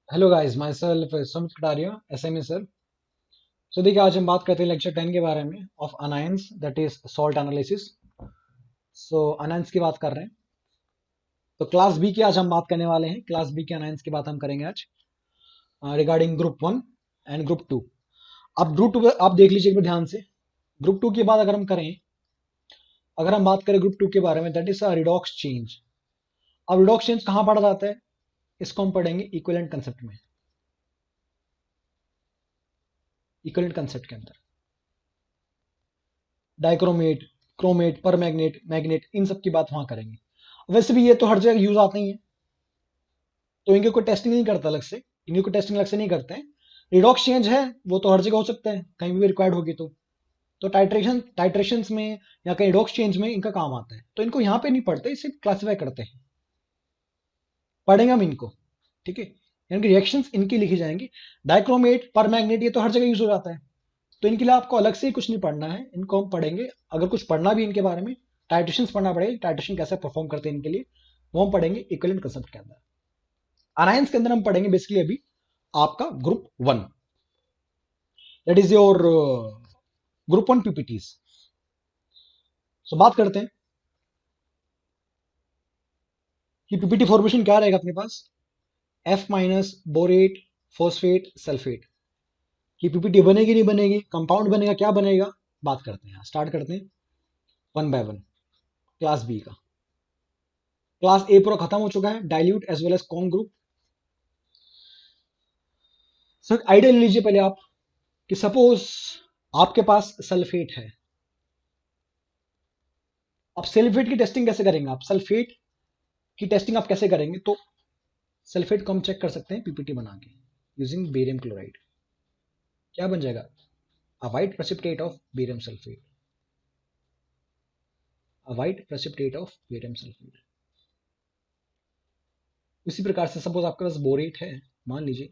Hello guys, my self Sumit Kataria, SME sir. So देखिए, आज हम बात करते हैं लेक्चर 10 के बारे में of anions, that is salt analysis. So anions की बात कर रहे हैं, तो क्लास बी की आज हम बात करने वाले हैं। क्लास बी के अनायंस की बात हम करेंगे आज रिगार्डिंग ग्रुप 1 एंड ग्रुप 2। अब ग्रुप 2 आप देख लीजिए एक बार ध्यान से। ग्रुप 2 की बात अगर हम करें, अगर हम बात करें ग्रुप 2 के बारे में, दैट इज रिडॉक्स चेंज। अब रिडॉक्स चेंज कहाँ पढ़ा जाता है? इसको हम पढ़ेंगे इक्विवेलेंट कंसेप्ट में, इक्विवेलेंट कंसेप्ट के अंदर। डाइक्रोमेट, क्रोमेट, पर मैग्नेट, मैग्नेट, इन सब की बात वहां करेंगे। वैसे भी ये तो हर जगह यूज आते ही है, तो इनके कोई टेस्टिंग नहीं करता अलग से, इनकी कोई टेस्टिंग अलग से नहीं करते हैं। रिडॉक्स चेंज है, वो तो हर जगह हो सकता है, कहीं भी रिक्वायर्ड होगी तो टाइट्रेशन में या कहीं रिडॉक्स चेंज में इनका काम आता है, तो इनको यहाँ पे नहीं पढ़ते, इसे क्लासिफाई करते हैं, पढ़ेंगे हम इनको। ठीक है, यानी कि रिएक्शंस इनकी लिखी जाएंगी। डाइक्रोमेट, पर मैग्नेट, ये तो हर जगह यूज हो जाता है, तो इनके लिए आपको अलग से ही कुछ नहीं पढ़ना है, इनको हम पढ़ेंगे। अगर कुछ पढ़ना भी इनके बारे में, टाइट्रेशन पढ़ना पड़ेगा, टाइट्रेशन कैसे परफॉर्म करते हैं इनके लिए, वो हम पढ़ेंगे इक्विवेलेंट कंसेप्ट के अंदर। अनायंस के अंदर हम पढ़ेंगे बेसिकली अभी आपका group 1, that is your group 1 PPTs. So बात करते हैं कि पीपीटी फॉर्मेशन क्या रहेगा अपने पास। F minus, borate, phosphate, sulphate की पीपीटी बनेगी नहीं बनेगी, कंपाउंड बनेगा, क्या बनेगा, बात करते हैं। स्टार्ट करते हैं one by one. Class B का, क्लास ए पूरा खत्म हो चुका है, dilute as well as conc group. Sir idea ले लीजिए पहले आप, कि सपोज आपके पास सल्फेट है। अब सल्फेट की टेस्टिंग कैसे करेंगे आप? सल्फेट की टेस्टिंग आप कैसे करेंगे? तो सल्फेट को हम चेक कर सकते हैं पीपीटी बना के यूजिंग बेरियम क्लोराइड। क्या बन जाएगा? अ white precipitate of barium sulphate, a white precipitate of barium sulphate. उसी प्रकार से सपोज आपके पास बोरेट है, मान लीजिए।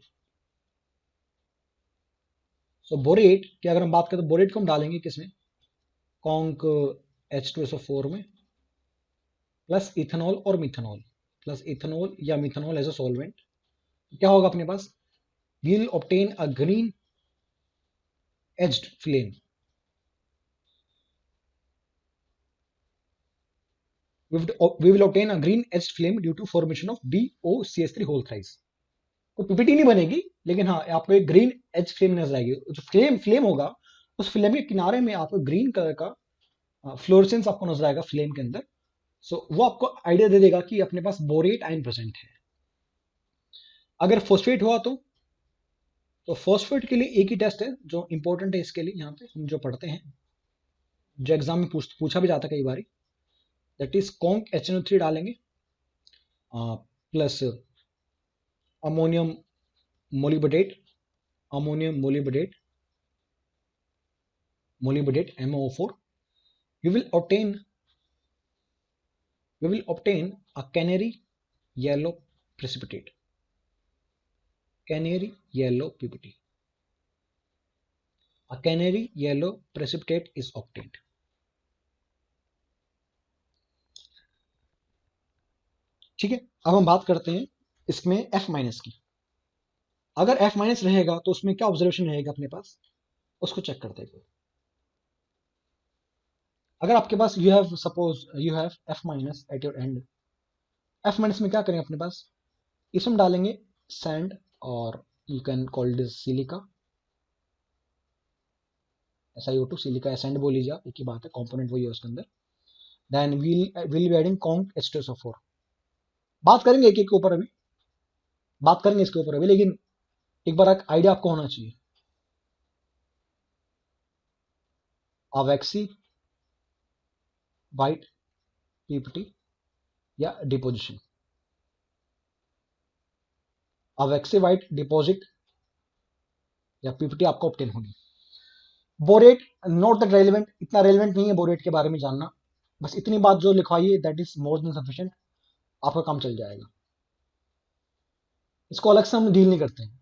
सो बोरेट की अगर हम बात करें, तो बोरेट को हम डालेंगे किसमें? कॉन्क H2SO4 में, प्लस इथेनॉल और मिथेनॉल, प्लस इथेनॉल या मिथेनॉल एज अ सॉल्वेंट। क्या होगा अपने पास? We'll obtain a green edged flame, we will obtain a green edged flame due to formation of BOCH3 whole thrice। कोई PPT नहीं बनेगी, लेकिन हाँ आपको एक ग्रीन एज फ्लेम नजर आएगी। जो फ्लेम फ्लेम होगा, उस फ्लेम के किनारे में आपको ग्रीन कलर का फ्लोरेसेंस आपको नजर आएगा फ्लेम के अंदर। सो वो आपको आइडिया दे देगा कि अपने पास बोरेट आयन प्रेजेंट है। अगर फॉस्फेट हुआ तो फॉस्फेट के लिए एक ही टेस्ट है जो इंपॉर्टेंट है इसके लिए, यहाँ पे हम जो पढ़ते हैं, जो एग्जाम में पूछा भी जाता है कई बार, दैट इज कॉन्क HNO3 डालेंगे, plus ammonium molybdate, ammonium molybdate MOO4। we will obtain we will obtain a canary yellow precipitate, canary yellow ppt, a canary yellow precipitate is obtained। ठीक है, अब हम बात करते हैं इसमें F माइनस की। अगर F माइनस रहेगा तो उसमें क्या ऑब्जर्वेशन रहेगा अपने पास, उसको चेक करते हैं। अगर आपके पास you have suppose you have F minus at your end, F minus में क्या करेंगे अपने पास? इसमें डालेंगे सैंड, और you can call this silica, SiO2 silica sand बोल लीजिए आप, एक ही बात है, कंपोनेंट वही है उसके अंदर। Then will be adding conc H2SO4। बात करेंगे एक एक के ऊपर, अभी बात करेंगे इसके ऊपर अभी, लेकिन एक बार एक आइडिया आपको होना चाहिए। अवैक्सी वाइट पीपीटी या डिपोजिशन, अवैक्सी वाइट डिपॉजिट या पीपीटी आपको ऑब्टेन होगी। बोरेट नॉट दैट रेलिवेंट, इतना रेलिवेंट नहीं है बोरेट के बारे में जानना, बस इतनी बात जो लिखवाई है that is more than sufficient, आपका काम चल जाएगा। इसको अलग से हम डील नहीं करते हैं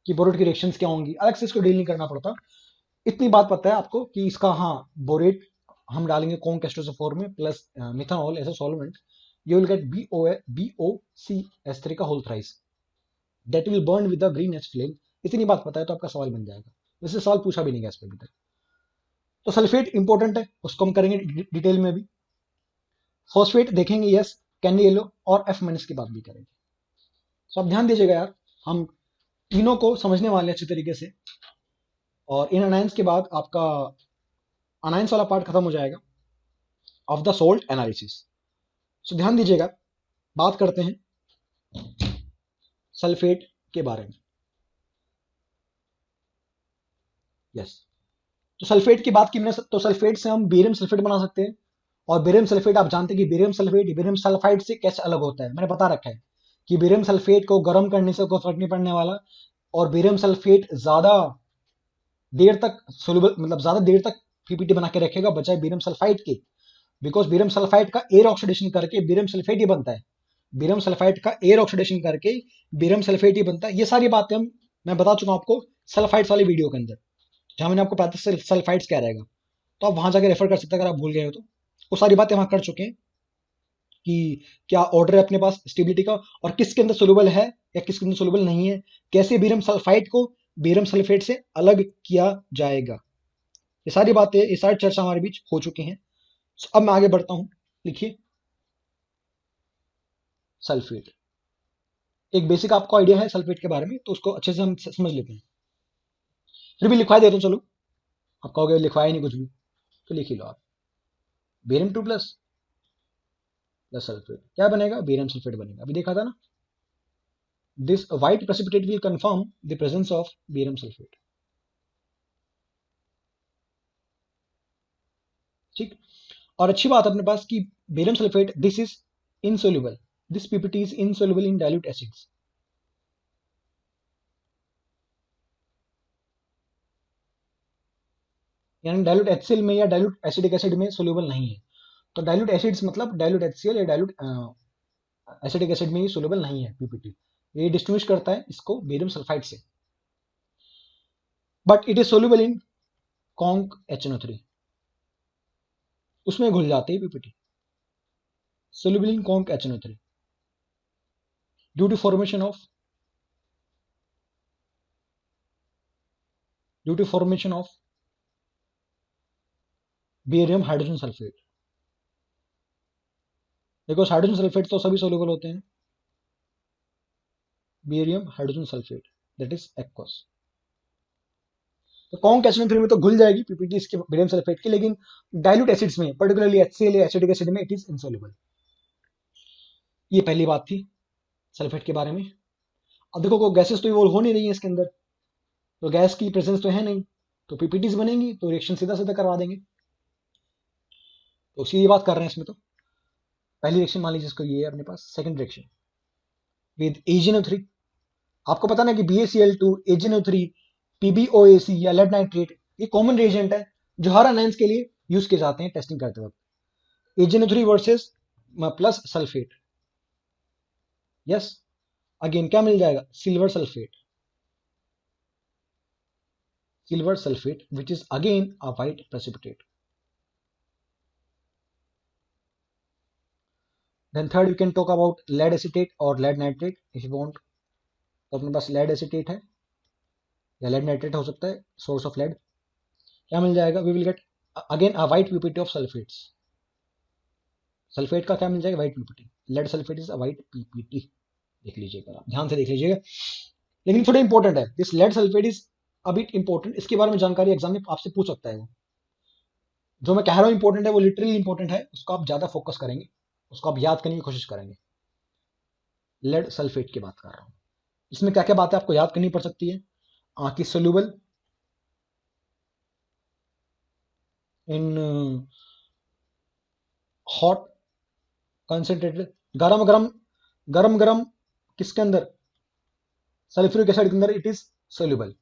कि बोरेट की रिएक्शंस क्या होंगी, अलग से इसको डील नहीं करना पड़ता। इतनी बात पता है आपको कि इसका, हाँ, बोरेट हम डालेंगे कॉन्क H2SO4 में, plus methanol as a solvent, you will get BOCH3 का whole thrice, that will burn with the green edge flame. इतनी बात पता है तो आपका सवाल बन जाएगा। वैसे सवाल पूछा भी नहीं गया इस पे अभी तक। तो सल्फेट इंपॉर्टेंट है, उसको हम करेंगे डिटेल में भी। फॉस्फेट देखेंगे, यस कैंडी येलो, और एफ माइनस की बात भी करेंगे। तो आप ध्यान दीजिएगा यार, हम तीनों को समझने वाले हैं अच्छे तरीके से। और इन अनायंस के बाद आपका अनायंस वाला पार्ट खत्म हो जाएगा ऑफ द सोल्ट एनालिसिस। सो ध्यान दीजिएगा, बात करते हैं सल्फेट के बारे में। यस, तो सल्फेट की बात की मैंने, तो सल्फेट से हम बेरियम सल्फेट बना सकते हैं। और बेरियम सल्फेट आप जानते हैं कि बेरियम सल्फेट बेरियम सल्फाइड से कैसे अलग होता है, मैंने बता रखा है कि बेरियम सल्फेट को गर्म करने से कोई फर्क नहीं पड़ने वाला। और बेरियम सल्फेट ज्यादा देर तक सोल्यूबल, मतलब ज्यादा देर तक पीपीटी बना के रखेगा बजाय बेरियम सल्फाइड के। बिकॉज बेरियम सल्फाइड का एयर ऑक्सीडेशन करके बेरियम सल्फेट ही बनता है। बेरियम सल्फाइड का एयर ऑक्सीडेशन करके बेरियम सल्फेट ही बनता है। ये सारी बातें मैं बता चुका हूं आपको सल्फाइड्स वाली वीडियो के अंदर, जहां मैंने आपको बताया सल्फाइड्स क्या रहेगा। तो आप वहां जाकर रेफर कर सकते हैं अगर आप भूल गए हो तो। वो सारी बातें वहां कर चुके हैं कि क्या ऑर्डर है अपने पास स्टेबिलिटी का, और किसके अंदर सोल्यूबल है या किसके अंदर सोल्यूबल नहीं है, कैसे बेरियम सल्फाइड को बेरियम सल्फेट से अलग किया जाएगा। ये सारी बातें, ये सारी चर्चा हमारे बीच हो चुकी हैं। अब मैं आगे बढ़ता हूं। लिखिए सल्फेट। एक बेसिक आपको आइडिया है सल्फेट के बारे में, तो उसको अच्छे से हम समझ लेते हैं। फिर भी लिखवा देता हूं, चलो। आप कहोगे लिखवाया नहीं कुछ भी, तो लिख ही लो आप। बेरियम 2 प्लस प्लस सल्फेट क्या बनेगा, बेरियम सल्फेट बनेगा। अभी देखा था ना, this white precipitate will confirm the presence of barium sulphate. ठीक। और अच्छी बात अपने पास कि barium sulphate this is insoluble, this PPT is insoluble in dilute acids. यानी डाइल्यूट एचसीएल में या डाइल्यूट एसिडिक एसिड में सोल्यूबल नहीं है। तो डाइल्यूट एसिड्स मतलब डाइल्यूट एचसीएल या डाइल्यूट एसिडिक एसिड में ही सोल्यूबल नहीं है पीपीटी। ये डिस्टिंग्विश करता है इसको बेरियम सल्फाइड से। But it is soluble in conc HNO3, उसमें घुल जाते हैं PPT. Soluble in conc HNO3 due to formation of barium hydrogen sulphate. देखो हाइड्रोजन सल्फेट तो सभी सोल्यूबल होते हैं। Barium hydrogen sulphate that is aqueous. तो कॉन्क HNO3 में तो घुल जाएगी पीपीटी इसके बेरियम सल्फेट की, लेकिन डाइल्यूट एसिड्स में पर्टिकुलरली HCl या एसिडिक एसिड में इट इज इनसोल्यूबल। ये पहली बात थी सल्फेट के बारे में। अब देखो को गैसेस तो इवॉल्व हो नहीं रही है इसके अंदर, तो गैस की प्रेजेंस तो है नहीं, तो पीपीटीज बनेंगी तो रिएक्शन सीधा सीधा करवा देंगे। तो उसी बात कर रहे हैं इसमें। तो पहली रिएक्शन मान लीजिए इसको, ये है अपने पास सेकंड रिएक्शन विद AgNO3। आपको पता ना कि BaCl2 AgNO3 PbOAC या लेड नाइट्रेट, ये कॉमन रिएजेंट है जो हर अनायंस के लिए यूज किए जाते हैं टेस्टिंग करते वक्त। AgNO3 versus plus sulphate. Yes, again क्या मिल जाएगा, silver sulphate which is again a white precipitate. Then third you can talk about lead acetate or lead nitrate if you want। तो अपने पास lead acetate है या lead nitrate हो सकता है, source of lead। क्या मिल जाएगा, we will get again a white ppt of sulfates। Sulphate का क्या मिल जाएगा, white ppt। lead sulfate is a white ppt। देख लीजिएगा, ध्यान से देख लीजिएगा। लेकिन थोड़ा इंपॉर्टेंट है this lead sulfate is a bit important। इसके बारे में जानकारी एग्जाम में आपसे पूछ सकता है। वो जो मैं कह रहा हूँ इंपॉर्टेंट है वो लिटरली इंपॉर्टेंट है, उसको आप ज्यादा फोकस करेंगे, उसको आप याद करने की कोशिश करेंगे। लेड सल्फेट की बात कर रहा हूं, इसमें क्या क्या बातें आपको याद करनी पड़ सकती है कि सोल्यूबल इन हॉट कंसेंट्रेटेड, गरम गरम गरम गरम किसके अंदर, सल्फ्यूरिक एसिड के अंदर इट इज सोल्यूबल।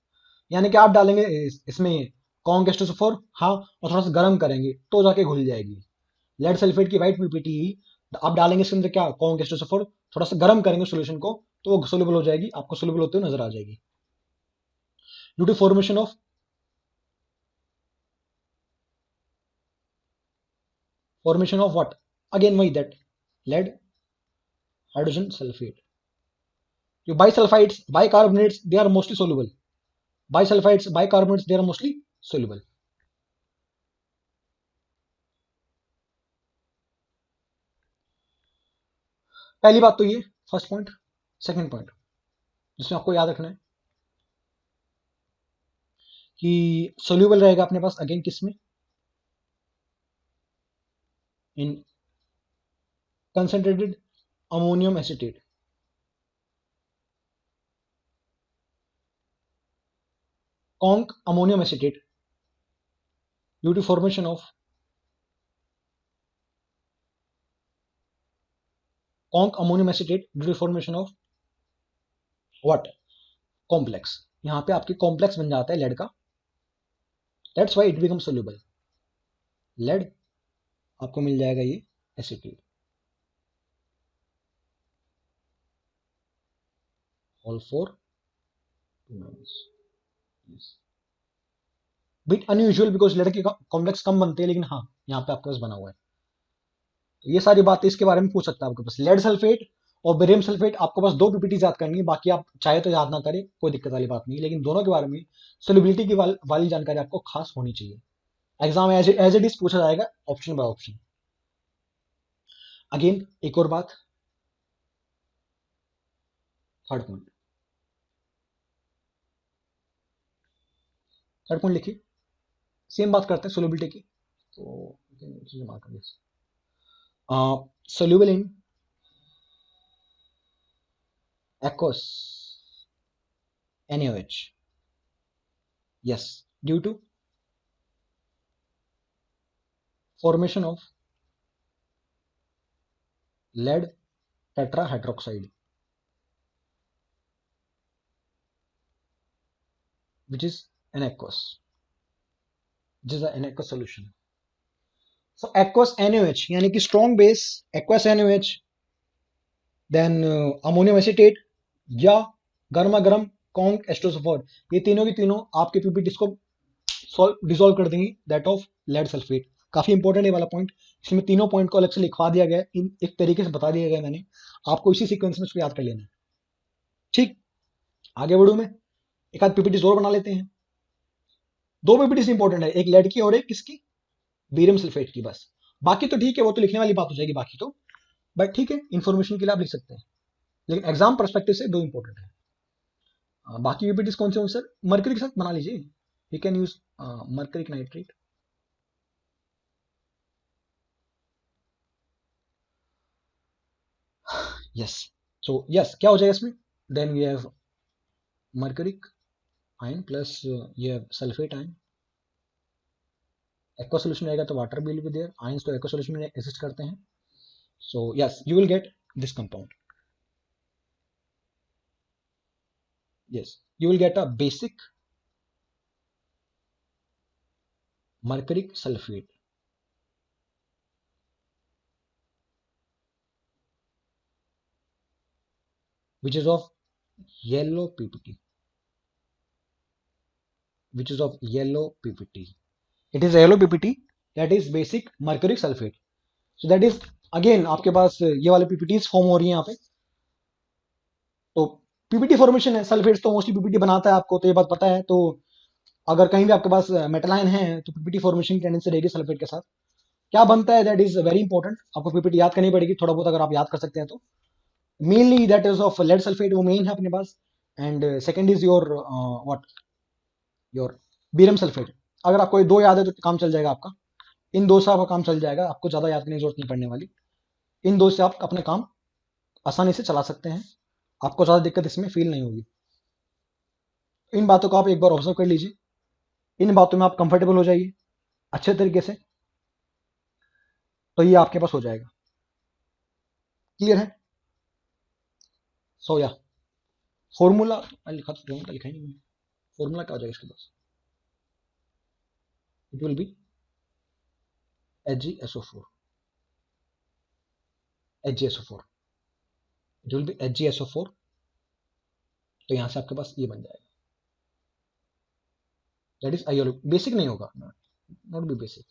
यानी कि आप डालेंगे इसमें कॉन्क H2SO4, हाँ, और थोड़ा सा गर्म करेंगे तो जाके घुल जाएगी। लेड सल्फेट की व्हाइट पीपीटी आप डालेंगे इसके अंदर क्या, कॉन्क H2SO4, थोड़ा सा गर्म करेंगे सॉल्यूशन को तो वो सोल्यूबल हो जाएगी, आपको सोल्यूबल होते हुए नजर आ जाएगी। Due to formation of what, again वही दैट लेड हाइड्रोजन सल्फेट। जो bisulphides bicarbonates they are mostly soluble, bisulphides bicarbonates they are mostly soluble. पहली बात तो ये फर्स्ट पॉइंट। सेकंड पॉइंट जिसमें आपको याद रखना है कि सोल्यूबल रहेगा अपने पास अगेन किसमें, in concentrated ammonium acetate, conc ammonium acetate due to formation of conc ammonium acetate due to formation of what, complex. यहां पे आपके कॉम्प्लेक्स बन जाता है लेड का, that's why it become soluble. Lead आपको मिल जाएगा ये acetate, all for bit unusual because lead के कॉम्प्लेक्स कम बनते हैं, लेकिन हाँ यहाँ पे आपके पास बना हुआ है। तो ये सारी बातें इसके बारे में पूछ सकता है आपके पास। लेड सल्फेट और बेरियम सल्फेट आपको बस दो पीपीटी याद करनी है, बाकी आप चाहे तो याद ना करें, कोई दिक्कत वाली बात नहीं, लेकिन दोनों के बारे में सोल्यूबिलिटी की वाली जानकारी आपको खास होनी चाहिए। एग्जाम एज इट इज पूछा जाएगा ऑप्शन बाय ऑप्शन। अगेन एक और बात, थर्ड पॉइंट लिखिए, सेम बात करते हैं सोल्यूबिलिटी की। तो soluble in aqueous NaOH, yes, due to formation of lead tetrahydroxide, which is an aqueous, which is an aqueous solution. So aqueous NaOH यानी कि strong base aqueous NaOH, then ammonium acetate या गर्मा गर्म conc एस्ट्रोसल्फर, ये तीनों की तीनों आपके पीपीटीज को डिसॉल्व कर देंगी दैट ऑफ लेड सल्फेट। काफी इंपॉर्टेंट है वाला पॉइंट, इसमें तीनों पॉइंट को अलग से लिखवा दिया गया है, एक तरीके से बता दिया गया मैंने आपको, इसी सीक्वेंस में उसको याद कर लेना है। ठीक, आगे बढ़ू मैं, एक आध पीपीटी और बना लेते हैं। दो पीपीटी इंपॉर्टेंट है, एक लेड की और एक किसकी, बेरियम सल्फेट की, बस। बाकी तो ठीक है, वो तो लिखने वाली बात हो जाएगी बाकी तो, बट ठीक है इन्फॉर्मेशन के लिए आप लिख सकते हैं, लेकिन एग्जाम परस्पेक्टिव से दो इंपॉर्टेंट है। बाकी पीपीटी कौन से होंगे सर, मरकरी के साथ बना लीजिए, you can use mercuric nitrate. Yes, so yes क्या हो जाएगा इसमें, then we have mercuric ion plus ये सल्फेट आयन, एक्वा सोल्यूशन रहेगा तो water will be there, ions तो एक्वा सोल्यूशन में एग्जिस्ट करते हैं, so yes you will get this compound, yes you will get a basic mercuric sulfate, which is of yellow ppt, which is of yellow ppt, it is a yellow ppt, that is basic mercuric sulfate, so that is again आपके पास ये वाले ppts form हो रही है यहाँ पे। तो PPT formation है, सल्फेट्स तो मोस्टली पीपीटी बनाता है, आपको तो ये बात पता है। तो अगर कहीं भी आपके पास मेटल आयन है तो पीपीटी फॉर्मेशन की टेंडेंसी रहेगी सल्फेट के साथ। क्या बनता है दैट इज वेरी इंपॉर्टेंट, आपको पीपीटी याद करनी पड़ेगी थोड़ा बहुत, अगर आप याद कर सकते हैं तो। Mainly that is of lead sulphate, वो मेन है अपने पास, and second is your what, your barium sulphate. अगर आपको ये दो याद है तो काम चल जाएगा आपका, इन दो से आपका काम चल जाएगा, आपको ज्यादा याद करने की जरूरत नहीं पड़ने वाली, इन दो से आप अपने काम आसानी से चला सकते हैं, आपको ज्यादा दिक्कत इसमें फील नहीं होगी। इन बातों को आप एक बार ऑब्जर्व कर लीजिए, इन बातों में आप कंफर्टेबल हो जाइए अच्छे तरीके से, तो ये आपके पास हो जाएगा। क्लियर है, सो या फॉर्मूला लिखा, तो फॉर्मूला लिखा ही नहीं मैंने, फॉर्मूला क्या हो जाएगा इसके पास, it will be HgSO4, HgSO4, it will be HgSO4, तो यहां से आपके पास ये बन जाएगा, दैट इज आयोलो, बेसिक नहीं होगा, not be basic,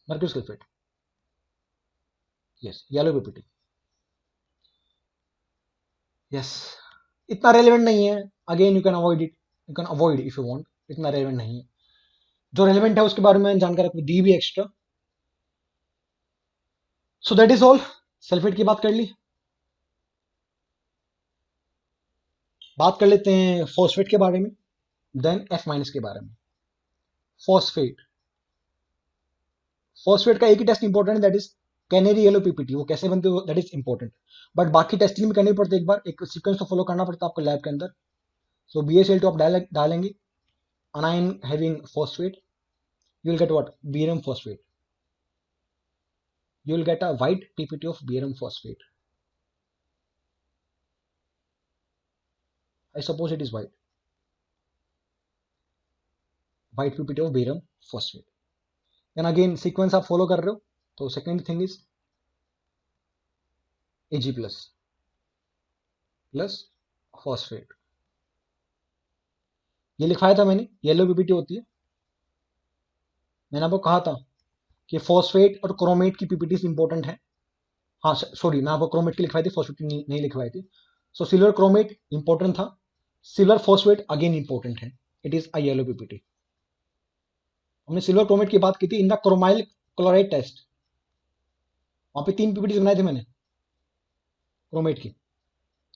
mercury sulphate, yes yellow PPT. Yes, इतना रेलेवेंट नहीं है, again you can avoid it, you can avoid if you want, इतना रेलेवेंट नहीं है। जो रेलेवेंट है उसके बारे में जानकारी आपको दी भी extra. So that is all. Sulphate की बात कर ली, बात कर लेते हैं फॉस्फेट के बारे में, देन F माइनस के बारे में। फॉस्फेट, फॉस्फेट का एक ही टेस्ट इंपॉर्टेंट है, that is canary yellow PPT. वो कैसे बनते हो दैट इज इंपॉर्टेंट, बट बाकी टेस्टिंग भी करनी पड़ती है, एक बार एक सीक्वेंस तो फॉलो करना पड़ता है आपको लैब के अंदर। सो BaCl2 आप डालेंगे, anion having phosphate, you will get what? Barium phosphate. You will get a white PPT of barium phosphate. I suppose it is white. White PPT of barium phosphate. Then again sequence आप follow कर रहे हो, तो second thing is Ag plus phosphate. ये लिखवाया था मैंने, yellow PPT होती है। मैंने आपको कहा था कि फॉस्फेट और क्रोमेट की पीपीटीज इंपॉर्टेंट है। हाँ सॉरी, मैं आपको क्रोमेट की लिखवाई थी, फॉस्फेट की नहीं लिखवाई थी। सो सिल्वर क्रोमेट इंपॉर्टेंट था, सिल्वर फॉस्फेट अगेन इंपॉर्टेंट है, it is a yellow PPT. हमने सिल्वर क्रोमेट की बात की थी in the chromyl chloride test, वहां पे 3 पीपीटी बनाए थे मैंने क्रोमेट की,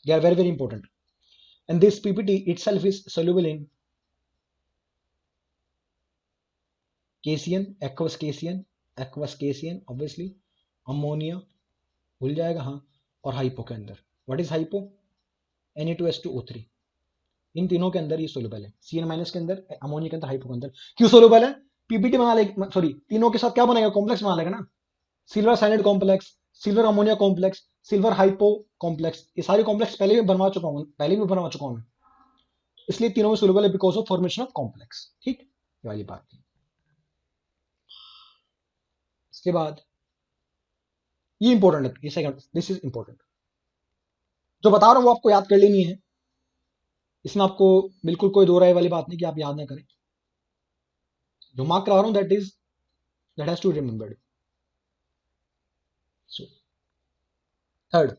they are very very important. And this PPT itself is soluble in cation, aqueous cation obviously, ammonia भूल जाएगा हाँ, और हाइपो के अंदर। What is hypo? Na2H2O3, इन तीनों के अंदर ये सोल्यूबल है, Cn माइनस के अंदर, अमोनिया के अंदर, हाइपो के अंदर। क्यों सोल्यूबल है? पीपीटी बना ले, सॉरी तीनों के साथ क्या बनेगा, कॉम्प्लेक्स बना लेगा ना, silver cyanide complex, silver ammonia complex, silver hypo complex, ये सारे कॉम्प्लेक्स पहले भी बनवा चुका हूं, मैं, इसलिए तीनों में सोल्यूबल है because of formation of complex. ठीक, ये वाली बात थी। इसके बाद ये इंपॉर्टेंट है, ये सेकंड, दिस इज इंपॉर्टेंट, जो बता रहा हूं वो आपको याद कर लेनी है, इसमें आपको बिल्कुल कोई दो राय वाली बात नहीं कि आप याद ना करें। जो मार्क करा रहा हूं that has to remembered. So third,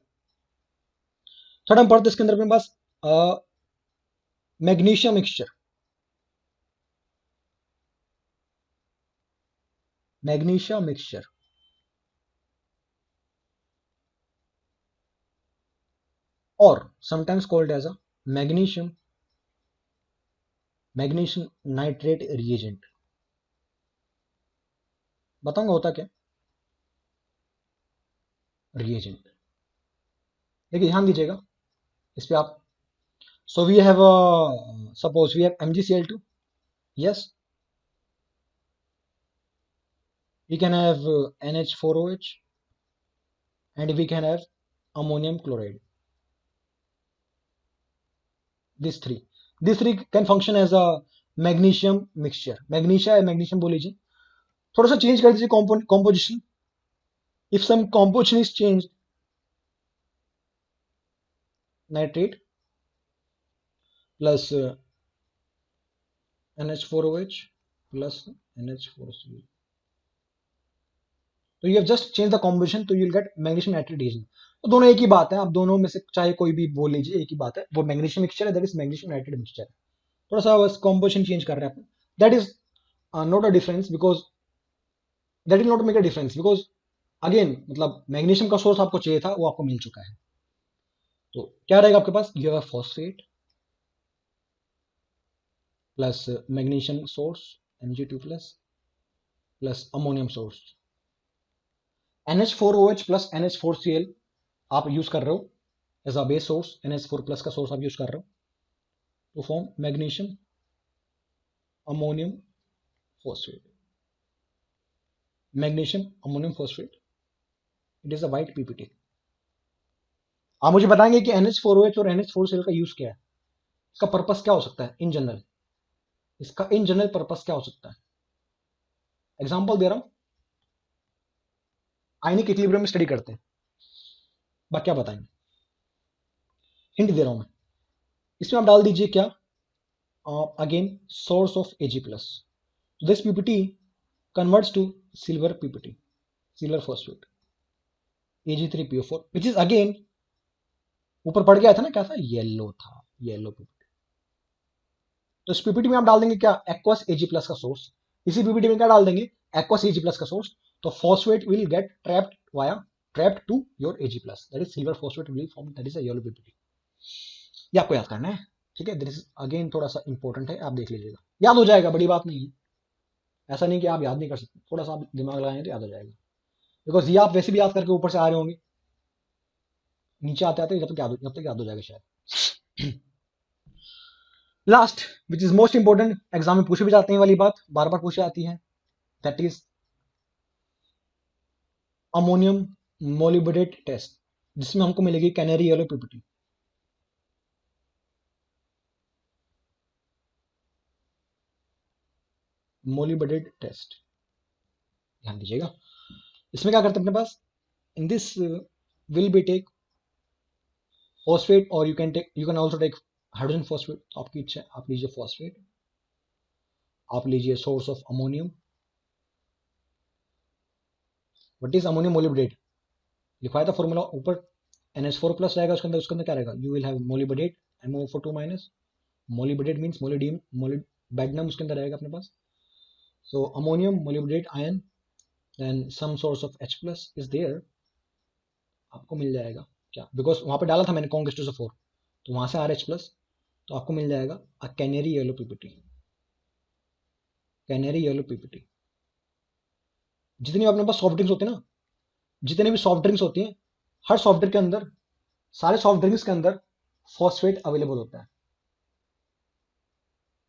हम पढ़ते इसके अंदर अपने पास मैग्नीशियम मिक्सचर, मैग्नीशियम मिक्सचर और sometimes called as a magnesium nitrate reagent. बताऊंगा होता क्या रिएजेंट, देखिए ध्यान दीजिएगा इस पे आप। So we have suppose we have MgCl2, yes, we can have NH4OH, and we can have ammonium chloride. These three can function as a magnesium mixture. Magnesia या magnesium बोल लीजिए, थोड़ा सा चेंज कर दीजिए composition. If some composition is changed, nitrate plus NH4OH plus NH4Cl. तो you have just changed the composition, तो you'll get magnesium nitrate reagent. तो दोनों एक ही बात है, आप दोनों में से चाहे कोई भी बोल लीजिए, एक ही बात है, वो मैग्नीशियम मिक्सचर है, that is magnesium nitrate mixture है। थोड़ा सा बस कॉम्पोजिशन चेंज कर रहे हैं, that is not a difference, because that will not make a difference, because again मतलब मैग्नीशियम का सोर्स आपको चाहिए था, वो आपको मिल चुका है। तो क्या रहेगा आपके पास, you have phosphate plus magnesium source Mg2 plus ammonium source, NH4OH plus NH4Cl आप यूज कर रहे हो as a base source, NH4 plus का सोर्स आप यूज कर रहे हो to form magnesium ammonium phosphate, magnesium ammonium phosphate, it is a white PPT. आप मुझे बताएंगे कि NH4OH और NH4Cl का यूज क्या है, इसका पर्पस क्या हो सकता है इन जनरल, इसका इन जनरल पर्पस क्या हो सकता है। एग्जांपल दे रहा हूं, आयनिक इक्विलिब्रियम में स्टडी करते हैं, बाकी क्या बताएंगे, हिंट दे रहा हूं मैं, इसमें आप डाल दीजिए क्या, again source of Ag plus, this PPT converts to silver PPT, silver phosphate Ag3PO4, which is again ऊपर पड़ गया था ना, क्या था, येलो था, येलो पीपीटी। तो इस पीपीटी में आप डाल देंगे क्या, एक्वस एजी प्लस का सोर्स। इसी पीपीटी में क्या डाल देंगे, एक्वस एजी प्लस का सोर्स। तो phosphate will get trapped via trapped to your AG plus, that is silver phosphate will form, that is a yellow PPT. ये आपको याद करना है, ठीक है। दिस इज अगेन थोड़ा सा इंपॉर्टेंट है, आप देख लीजिएगा, याद हो जाएगा, बड़ी बात नहीं है। ऐसा नहीं कि आप याद नहीं कर सकते, थोड़ा सा आप दिमाग लगाएंगे तो याद हो जाएगा, बिकॉज ये आप वैसे भी याद करके ऊपर से आ रहे होंगे, नीचे आते आते जब तक याद हो जाएगा शायद। Last which is most important, exam में पूछे भी जाते हैं वाली बात, बार बार पूछी जाती है, that is ammonium molybdate test, जिसमें हमको मिलेगी canary yellow PPT. Molybdate test, ध्यान दीजिएगा। इसमें क्या करते हैं अपने पास, in this will be take phosphate, और you can also take hydrogen phosphate, तो आपकी इच्छा है, आप लीजिए फॉस्फेट, आप लीजिए source of ammonium. What is ammonium molybdate, लिखवाया था फॉर्मूला ऊपर, NH4 प्लस रहेगा उसके अंदर क्या रहेगा, you will have molybdate MO4 2 minus, molybdate means मोलिडियम मोलिबेडनम उसके अंदर रहेगा अपने पास। So ammonium molybdate ion, then some source of H plus is there, आपको मिल जाएगा क्या, बिकॉज वहां पे डाला था मैंने कॉन्गेस्टो से 4, तो वहां से RH प्लस, तो आपको मिल जाएगा a canary yellow PPT, canary yellow PPT. जितनी अपने पास सॉफ्ट ड्रिंक्स होते हैं ना, जितने भी सॉफ्ट ड्रिंक्स होती हैं, हर सॉफ्ट ड्रिंक के अंदर, सारे सॉफ्ट ड्रिंक्स के अंदर फॉस्फेट अवेलेबल होता है।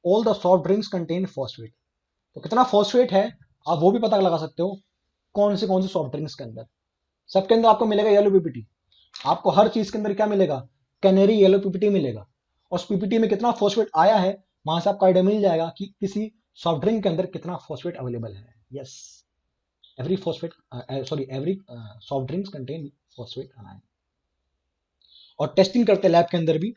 All the soft drinks contain phosphate. तो कितना फॉस्फेट है आप वो भी पता लगा सकते हो, कौन से सॉफ्ट ड्रिंक्स के अंदर। सबके अंदर आपको मिलेगा येलो पीपीटी, आपको हर चीज के अंदर क्या मिलेगा, कैनेरी येलो पीपीटी मिलेगा। और उस पीपीटी में कितना फॉस्फेट आया है, वहां से आपको आइडिया मिल जाएगा कि किसी सॉफ्ट ड्रिंक के अंदर कितना फॉस्फेट अवेलेबल है। Yes, every phosphate sorry every soft drinks contain phosphate ion. और टेस्टिंग करते हैं लैब के अंदर भी,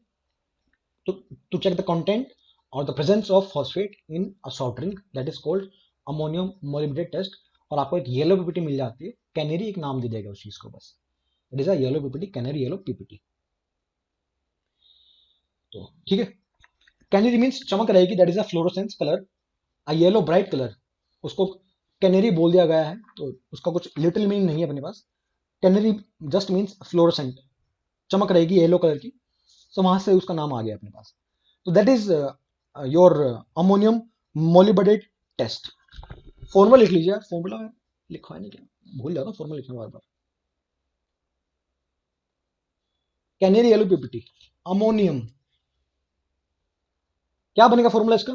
to check the content or the presence of phosphate in a soft drink, that is called ammonium molybdate test। और आपको एक yellow PPT मिल जाती है, कैनेरी एक नाम दे देगा उस चीज को बस, it is a yellow PPT, canary yellow PPT. तो ठीक है, कैनेरी मींस चमक रहेगी, that is a fluorescence colour, a yellow bright colour, उसको कैनेरी बोल दिया गया है, तो उसका कुछ लिटिल मीनिंग नहीं है अपने पास। कैनेरी जस्ट मींस फ्लोरोसेंट, चमक रहेगी येलो कलर की, तो वहां से उसका नाम आ गया अपने पास। तो that is your ammonium molybdate test. Formula लिख लीजिए, फॉर्मूला लिखा है नहीं क्या, भूल जाता हूँ फॉर्मूला लिखना बार बार। कैनेरी येलो पीपीटी, अमोनियम, क्या बनेगा फॉर्मूला इसका,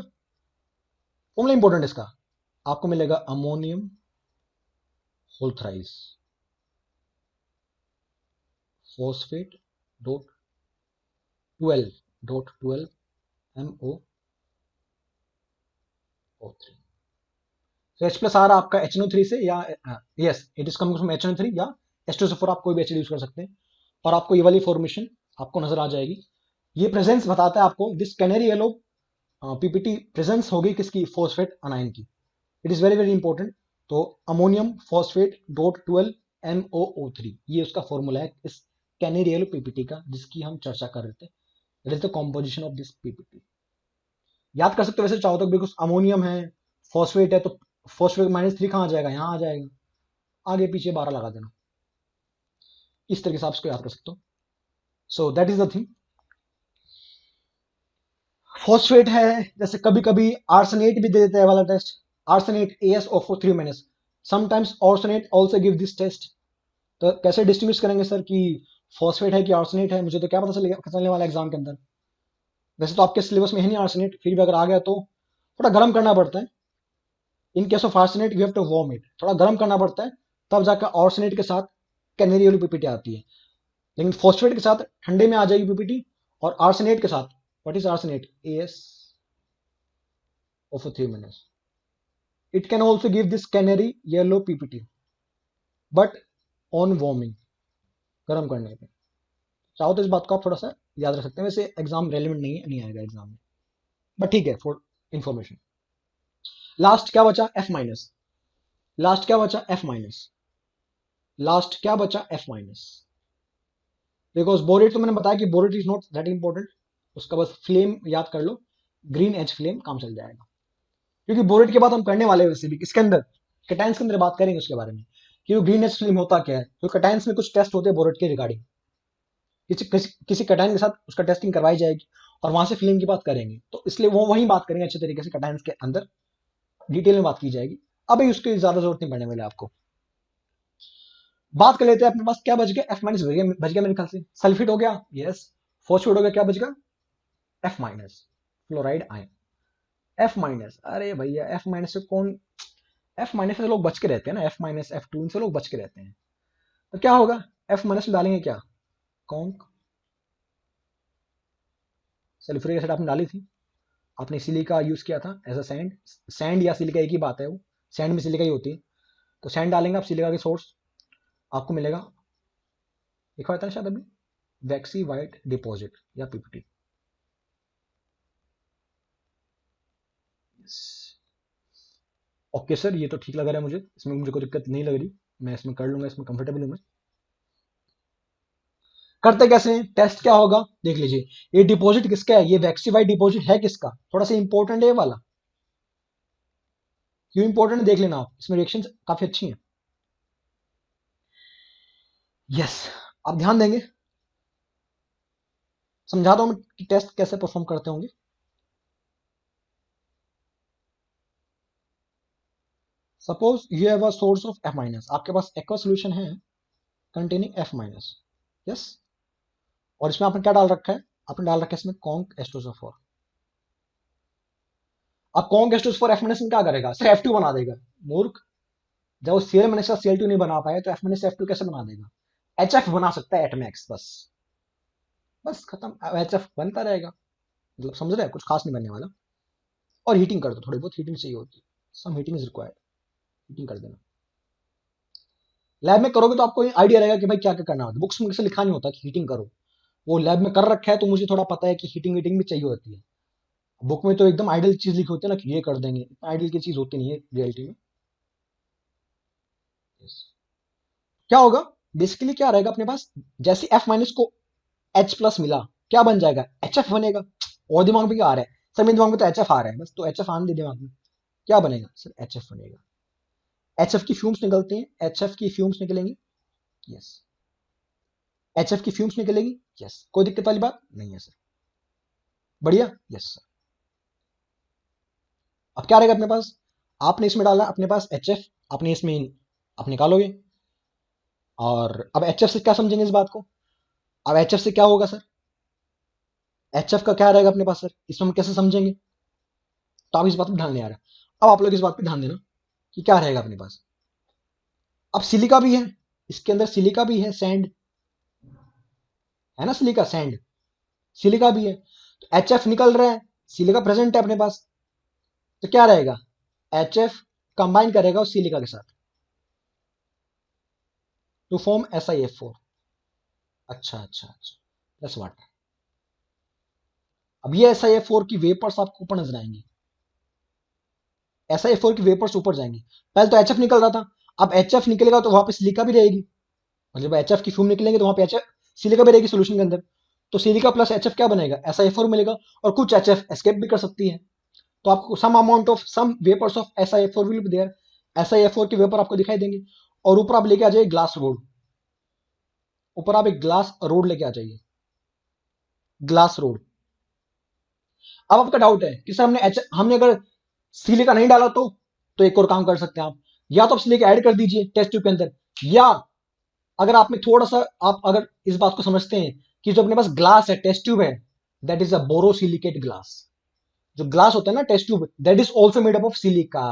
फॉर्मूला इंपॉर्टेंट इसका, आपको मिलेगा ammonium whole thrice phosphate dot 12 MOO3। तो H प्लस आ रहा आपका HNO3 से, या yes it is coming from HNO3 या H2SO4, आप कोई भी एसिड यूज कर सकते हैं। और आपको ये वाली फॉर्मेशन आपको नजर आ जाएगी। ये प्रेजेंस बताता है आपको, this canary yellow PPT presence होगी किसकी, फॉस्फेट अनाइन की। It is very very important. तो अमोनियम फॉस्फेट डॉट 12 MOO3, ये उसका फॉर्मूला है इस कैनेरी येलो पीपीटी का, जिसकी हम चर्चा कर रहे थे। It is the composition of this PPT. याद कर सकते हो वैसे चाहो तो, बिकॉज अमोनियम है, फॉस्फेट है, तो फॉस्फेट -3 कहाँ आ जाएगा, यहाँ आ जाएगा, आगे पीछे 12 लगा देना, इस तरीके से आप इसको याद कर सकते हो। So that is the thing. Phosphate है, जैसे कभी कभी आर्सेनेट भी दे देता है वाला test, arsenate AsO3-, sometimes arsenate also give this test. तो कैसे डिस्टिंग्विश करेंगे सर कि फॉस्फेट है कि आर्सेनेट है, मुझे तो क्या पता चलने वाला एग्जाम के अंदर। वैसे तो आपके सिलेबस में है नहीं आर्सेनेट, फिर भी अगर आ गया तो थोड़ा गर्म करना पड़ता है। In case of arsenate you have to warm it, थोड़ा गर्म करना पड़ता है, तब जाकर आर्सेनेट के साथ कैनेरी वाली पीपीटी आती है। लेकिन फॉस्फेट के साथ ठंडे में आ जाएगी पीपीटी, और आर्सेनेट के साथ, what is arsenate, AsO3-। It can also give this canary yellow PPT, but on warming, गर्म करने पे। चाहो तो इस बात को आप थोड़ा सा याद रख सकते हैं, वैसे एग्जाम रेलिवेंट नहीं है, नहीं आएगा एग्जाम में, बट ठीक है फॉर इंफॉर्मेशन। लास्ट क्या बचा, F-। लास्ट क्या बचा, F-। लास्ट क्या बचा, F-। बिकॉज बोरेट तो मैंने बताया कि borate is not that important, उसका बस फ्लेम याद कर लो, ग्रीन एच फ्लेम काम चल जाएगा। क्योंकि बोरेट के बाद हम करने वाले हैं वैसे भी इसके अंदर, कैटायंस के अंदर बात करेंगे उसके बारे में कि वो ग्रीन एच फिल्म होता क्या है। तो कैटायंस में कुछ टेस्ट होते हैं बोरेट के रिगार्डिंग, किसी कैटायन के साथ उसका टेस्टिंग करवाई जाएगी और वहां से फिल्म की बात करेंगे, तो इसलिए वो वही बात करेंगे अच्छे तरीके से, कैटायंस के अंदर डिटेल में बात की जाएगी। अभी उसकी ज्यादा जरूरत नहीं पड़ने वाली आपको। बात कर लेते हैं अपने पास क्या बच गया, एफ माइनस बच गया मेरे ख्याल से, सल्फेट हो गया यस, फॉस्फेट हो गया, क्या बच गया F minus, fluoride ion. F minus, अरे भैया एफ माइनस से कौन, एफ माइनस से लोग बच के रहते हैं ना, एफ माइनस एफ टू इनसे लोग बच के रहते हैं। तो क्या होगा, एफ माइनस में डालेंगे क्या, कौन सल्फ्यूरिक एसिड आपने डाली थी, आपने सिलिका यूज किया था एज अ सैंड, सैंड या सिलिका एक ही बात है, वो सैंड में सिलिका ही होती है। तो सैंड डालेंगे आप सिलिका के सोर्स, आपको मिलेगा, लिखा होता है शायद अभी, वैक्सी वाइट डिपॉजिट या पीपीटी। ओके सर, ये तो ठीक लग रहा है मुझे, इसमें मुझे कोई दिक्कत नहीं लग रही, मैं इसमें कर लूंगा, इसमें कंफर्टेबल हूं मैं। करते कैसे हैं, टेस्ट क्या होगा देख लीजिए, ये डिपॉजिट किसका है, ये वैक्सीवाइड डिपॉजिट है किसका, थोड़ा सा इंपॉर्टेंट है ये वाला। क्यों इंपॉर्टेंट है देख लेना आप, इसमें रिएक्शन काफी अच्छी हैं। यस, आप ध्यान देंगे, समझाता हूं कि टेस्ट कैसे परफॉर्म करते होंगे। Suppose you have a source of F minus, आपके पास एक्वा सोल्यूशन है कंटेनिंग एफ माइनस, यस, और इसमें आपने क्या डाल रखा है, आपने डाल रखा है इसमें कॉन्क एस्टोसोफोर। अब कॉन्क एस्टोसोफोर एफ माइनस में क्या करेगा, सिर्फ एफ टू बना देगा, मूर्ख। जब वो सीएल माइनस का सीएल टू नहीं बना पाए तो एफ माइनस एफ टू कैसे बना देगा, एच एफ बना सकता है एट मैक्स, बस बस खत्म, एच एफ बनता रहेगा, मतलब समझ रहे हैं, कुछ खास नहीं बनने वाला। और हीटिंग कर दो, थोड़ी बहुत हीटिंग चाहिए होती है, सम हीटिंग इज रिक्वायर्ड, हीटिंग कर देना। लैब में करोगे तो आपको आइडिया रहेगा कि भाई क्या क्या करना होता है, बुक्स में कैसे लिखा नहीं होता कि हीटिंग करो, वो लैब में कर रखा है तो मुझे थोड़ा पता है कि हीटिंग वीटिंग भी चाहिए होती है। बुक में तो एकदम आइडियल चीज लिखी होती है ना कि ये कर देंगे, आइडियल की चीज होती नहीं है रियलिटी में। yes. क्या होगा, बेसिकली क्या रहेगा अपने पास, जैसे एफ माइनस को एच प्लस मिला, क्या बन जाएगा, एच एफ बनेगा। और दिमाग में क्या आ रहा है सर, मेरे दिमाग में तो एच एफ आ रहा है, बस तो एच एफ आने दे दिमाग में, क्या बनेगा सर, एच एफ बनेगा। एच एफ की फ्यूम्स निकलती हैं, एच एफ की फ्यूम्स निकलेंगी, यस, एच एफ की फ्यूम्स निकलेगी, यस, कोई दिक्कत वाली बात नहीं है सर, बढ़िया, यस सर। अब क्या रहेगा अपने पास, आपने इसमें डाला अपने पास एच एफ, आपने इसमें आप निकालोगे, और अब एच एफ से क्या समझेंगे इस बात को, अब एच एफ से क्या होगा सर, एच एफ का क्या रहेगा अपने पास सर, इसमें हम कैसे समझेंगे, तो आप इस बात पर ध्यान नहीं आ रहा, अब आप लोग इस बात पर ध्यान देना कि क्या रहेगा अपने पास। अब सिलिका भी है, इसके अंदर सिलिका भी है, सैंड है ना, सिलिका सैंड, सिलिका भी है, तो एच एफ निकल रहा है, सिलिका प्रेजेंट है अपने पास, तो क्या रहेगा, एच एफ कंबाइन करेगा उस सिलिका के साथ टू फॉर्म SiF4। अच्छा अच्छा अच्छा, प्लस वाटर। अब ये SiF4 की वेपर्स आपको ऊपर नजर आएंगी, SiF4 की वेपर्स ऊपर जाएंगी, पहले तो एच एफ निकल रहा था, अब एच एफ निकलेगा तो वहां पे सिलिका भी रहेगी, मतलब एच एफ की फ्यूम निकलेंगे तो वहां पे HF सिलिका भी रहेगी सोल्यूशन के अंदर, तो सिलिका प्लस एच एफ क्या बनेगा, SiF4 मिलेगा, और कुछ एच एफ एस्केप भी कर सकती है, तो आपको some amount of some vapours of SiF4 will be there, SiF4 के वेपर आपको दिखाई देंगे, और ऊपर आप लेके आ जाइए ग्लास रोड, ऊपर आप एक ग्लास रोड लेके आ जाइए, ग्लास रोड। अब आपका डाउट है कि सर हमने अगर सिलिका नहीं डाला तो एक और काम कर सकते हैं आप, या तो आप सिलिका ऐड कर दीजिए टेस्ट ट्यूब के अंदर, या अगर आप में थोड़ा सा, आप अगर इस बात को समझते हैं कि जो अपने पास ग्लास है, टेस्ट ट्यूब है, that is a borosilicate glass, जो ग्लास होता है ना test tube, that is also made up of silica.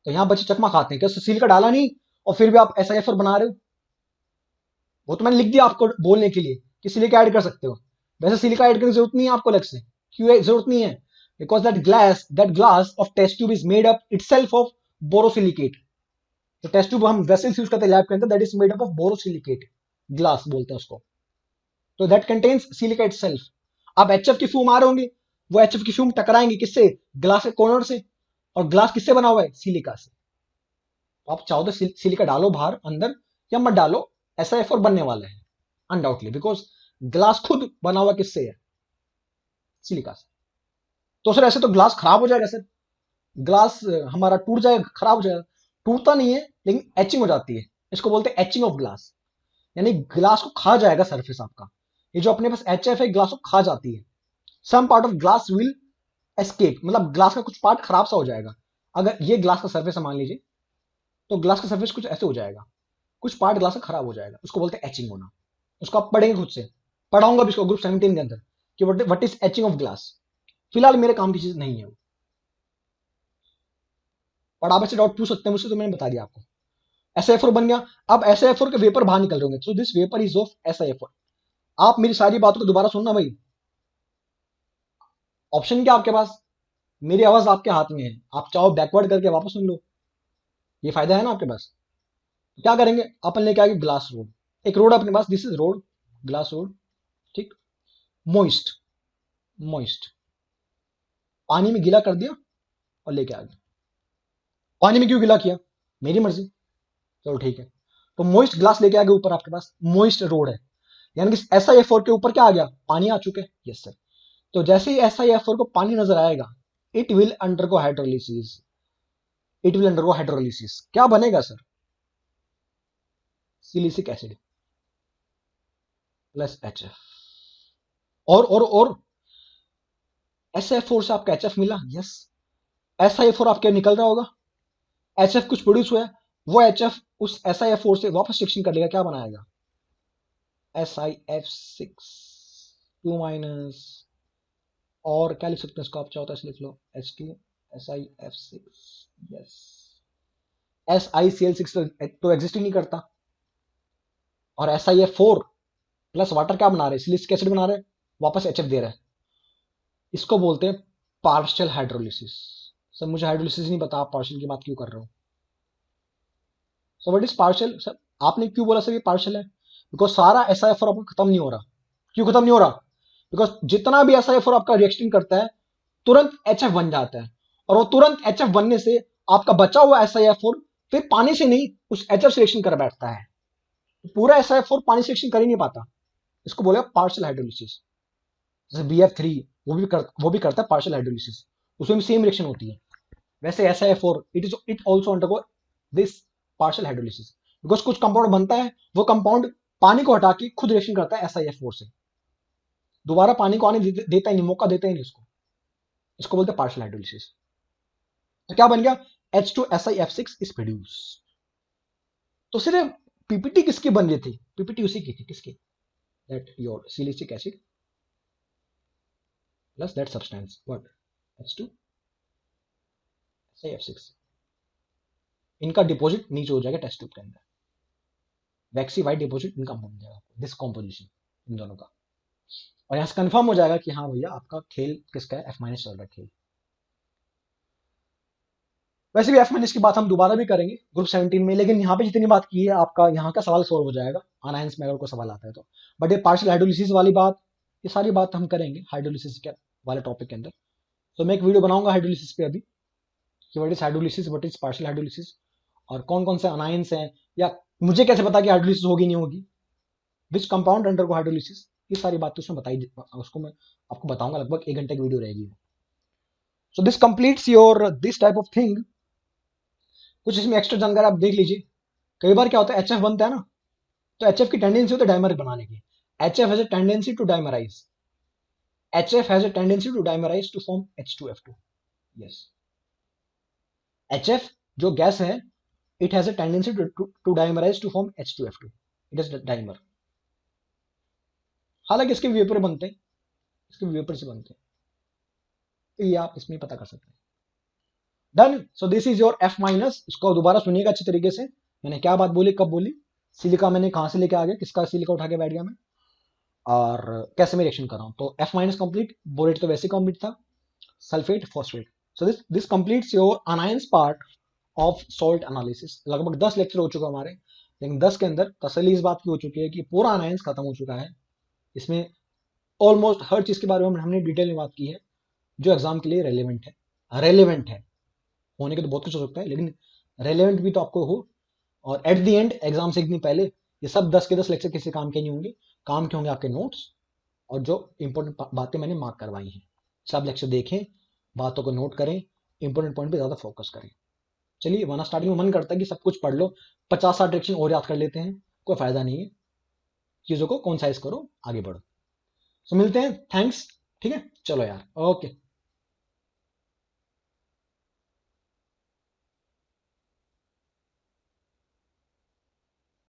तो यहां बच्चे चकमा खाते हैं कि सिलिका डाला नहीं और फिर भी आप SiF4 बना रहे हो, वो तो मैंने लिख दिया आपको बोलने के लिए कि सिलिका ऐड कर सकते हो, वैसे सिलिका ऐड करने की जरूरत नहीं है आपको अलग से, क्यों जरूरत नहीं है, because that glass of test tube is made up itself of borosilicate, तो टेस्ट ट्यूब हम वेसल्स यूज करते हैं लैब के अंदर, that is made up of borosilicate, glass बोलते हैं उसको, तो दैट कंटेन्स सिलिका इटसेल्फ। अब एचएफ की फ्यूम आ रहे होंगे, वो एचएफ की फ्यूम टकराएंगे किससे, ग्लास के कॉर्नर से, और ग्लास किससे बना हुआ है, सिलिका से, तो आप चाहो तो सिलिका डालो बाहर अंदर या मत डालो, SiF4 बनने वाला है अनडाउटली, बिकॉज ग्लास खुद बना हुआ किससे है, सिलिका से। तो सर ऐसे तो ग्लास खराब हो जाएगा सर, ग्लास हमारा टूट जाएगा, खराब हो जाएगा। टूटता नहीं है लेकिन एचिंग हो जाती है, इसको बोलते हैं एचिंग ऑफ ग्लास, यानी ग्लास को खा जाएगा सरफेस आपका। ये जो अपने पास HF है ग्लास को खा जाती है। Some part of glass will escape, मतलब ग्लास का कुछ पार्ट खराब सा हो जाएगा। अगर ये ग्लास का सर्फेस है मान लीजिए, तो ग्लास का सर्फेस कुछ ऐसे हो जाएगा, कुछ पार्ट ग्लास का खराब हो जाएगा, उसको बोलते हैं एचिंग होना। उसको आप पढ़ेंगे खुद से, पढ़ाऊंगा भी इसको ग्रुप 17 के अंदर कि what is etching of glass. फिलहाल मेरे काम की चीज नहीं है वो, और आप ऐसे डाउट पूछ सकते हैं मुझसे, तो मैंने बता दिया आपको। SiF4 बन गया। अब SiF4 के वेपर बाहर निकल रहे होंगे, so this vapour is of SiF4। आप मेरी सारी बातों को दोबारा सुनना भाई, ऑप्शन क्या आपके पास, मेरी आवाज आपके हाथ में है, आप चाहो बैकवर्ड करके वापस सुन लो, ये फायदा है ना आपके पास। क्या करेंगे, अपन लेके आएंगे ग्लास रोड, एक रोड अपने पास, this is rod, glass rod, ठीक, मोइस्ट, मोइस्ट, पानी में गीला कर दिया और लेके आ गया। पानी में क्यों गीला किया, मेरी मर्जी, चलो ठीक है। तो मोइस्ट ग्लास लेके आ गए ऊपर, आपके पास मोइस्ट रोड है, यानी कि SiF4 के ऊपर क्या आ गया, पानी आ चुके हैं, यस सर। तो जैसे ही SiF4 को पानी नजर आएगा, it will undergo hydrolysis, it will undergo hydrolysis, क्या बनेगा sir, silicic acid plus HF। और SiF4 से आपका HF मिला, यस। SiF4 आपके निकल रहा होगा, HF कुछ प्रोड्यूस हुआ है, वो HF उस SiF4 से वापस रिएक्शन कर लेगा, क्या बनाएगा, SiF6 2 माइनस, और क्या लिख सकते हैं इसको आप, चाहो तो ऐसे लिख लो H2 SiF6, यस। SiCl6 तो एग्जिस्ट ही नहीं करता, और SiF4 प्लस वाटर क्या बना रहे, सिलिसिक एसिड बना रहे, वापस HF दे रहा है, इसको बोलते हैं पार्शियल हाइड्रोलिसिस। सर मुझे हाइड्रोलिसिस नहीं पता, आप पार्शियल की बात क्यों कर रहे हो, so what is partial sir, आपने क्यों बोला सर ये पार्शियल है, बिकॉज सारा SiF4 आपका खत्म नहीं हो रहा, क्यों खत्म नहीं हो रहा, बिकॉज जितना भी SiF4 आपका रिएक्शन करता है तुरंत HF बन जाता है, और वो तुरंत HF बनने से आपका बचा हुआ SiF4 फिर पानी से नहीं उस HF से रिएक्शन कर बैठता है, पूरा SiF4 पानी से रिएक्शन कर ही नहीं पाता, इसको बोलेगा पार्शियल हाइड्रोलिसिस। जैसे BF3 वो भी करता है पार्शियल हाइड्रोलिसिस, उसमें भी सेम रिएक्शन होती है। वैसे SiF4 it also undergo this partial hydrolysis, because कुछ कंपाउंड बनता है, वो कंपाउंड पानी को हटा के खुद रिएक्शन करता है SiF4 से, दोबारा पानी को आने देता ही नहीं, मौका देता ही नहीं उसको, इसको बोलते हैं पार्शियल हाइड्रोलिसिस। तो क्या बन गया, H2SiF6 इज प्रोड्यूस। तो सिर्फ पीपीटी किसकी बन रही थी, पीपीटी उसी की थी, किसकी, that your silicic acid plus that substance what H2SiF6, इनका डिपॉजिट नीचे हो जाएगा टेस्ट ट्यूब के अंदर, वैक्सी वाइट डिपॉजिट इनका बन जाएगा, दिस कॉम्पोजिशन इन दोनों का, और यहां से कंफर्म हो जाएगा कि हाँ भैया आपका खेल किसका है, F- चल रहा है खेल। वैसे भी F- की बात हम दोबारा भी करेंगे ग्रुप 17 में, लेकिन यहाँ पे जितनी बात की है आपका यहाँ का सवाल सोल्व हो जाएगा अनायंस में अगर कोई सवाल आता है तो, बट ये पार्शियल हाइड्रोलिसिस वाली बात, ये सारी बात हम करेंगे हाइड्रोलिसिस के वाले टॉपिक के अंदर। तो मैं एक वीडियो बनाऊंगा हाइड्रोलिसिस पे अभी, कि what is hydrolysis, what is partial hydrolysis, और कौन कौन से अनायंस हैं, या मुझे कैसे पता कि हाइड्रोलिसिस होगी नहीं होगी, विच कंपाउंड अंडरगो हाइड्रोलिसिस, ये सारी बात उसमें बताई, उसको मैं आपको बताऊंगा, लगभग 1 घंटे की वीडियो रहेगी। So this completes your this type of thing. कुछ इसमें एक्स्ट्रा जानकारी आप देख लीजिए। कई बार क्या होता है, HF बनता है ना, तो HF की टेंडेंसी होती है डाइमर बनाने की, HF has a tendency to dimerize, HF has a tendency to dimerize to form H2F2, yes. HF जो गैस है, it has a tendency to dimerize to form H2F2, it is dimer. हालांकि इसके vapour बनते हैं, इसके vapour से बनते हैं, तो ये आप इसमें पता कर सकते हैं। Done, so this is your F-। इसको दोबारा सुनिएगा अच्छी तरीके से, मैंने क्या बात बोली, कब बोली, सिलिका मैंने कहां से लेके आ गया, किसका सिलिका उठा के बैठ गया मैं, और कैसे मैं रिएक्शन कर रहा हूं। तो F- कंप्लीट, बोरेट तो वैसे कंप्लीट था, sulphate phosphate. So this completes your anions part of salt analysis. लगभग 10 लेक्चर हो चुका हमारे, लेकिन 10 के अंदर तसल्ली इस बात की हो चुकी है कि पूरा अनायंस खत्म हो चुका है। इसमें ऑलमोस्ट हर चीज के बारे में हमने डिटेल में बात की है जो एग्जाम के लिए रेलिवेंट है। रेलिवेंट है, होने के तो बहुत कुछ हो सकता है, लेकिन रेलिवेंट भी तो आपको हो, और एट द एंड एग्जाम से एक दिन पहले ये सब 10 के 10 लेक्चर किसी काम के नहीं होंगे, काम के होंगे आपके नोट्स और जो इंपॉर्टेंट बातें मैंने मार्क करवाई हैं। सब लेक्चर देखें, बातों को नोट करें, इंपॉर्टेंट पॉइंट पे ज्यादा फोकस करें। चलिए, वरना स्टार्टिंग में मन करता है कि सब कुछ पढ़ लो, 50-60 डायरेक्शन और याद कर लेते हैं, कोई फायदा नहीं है। चीजों को कॉन्साइज करो, आगे बढ़ो। तो मिलते हैं, थैंक्स। ठीक है, चलो यार, ओके।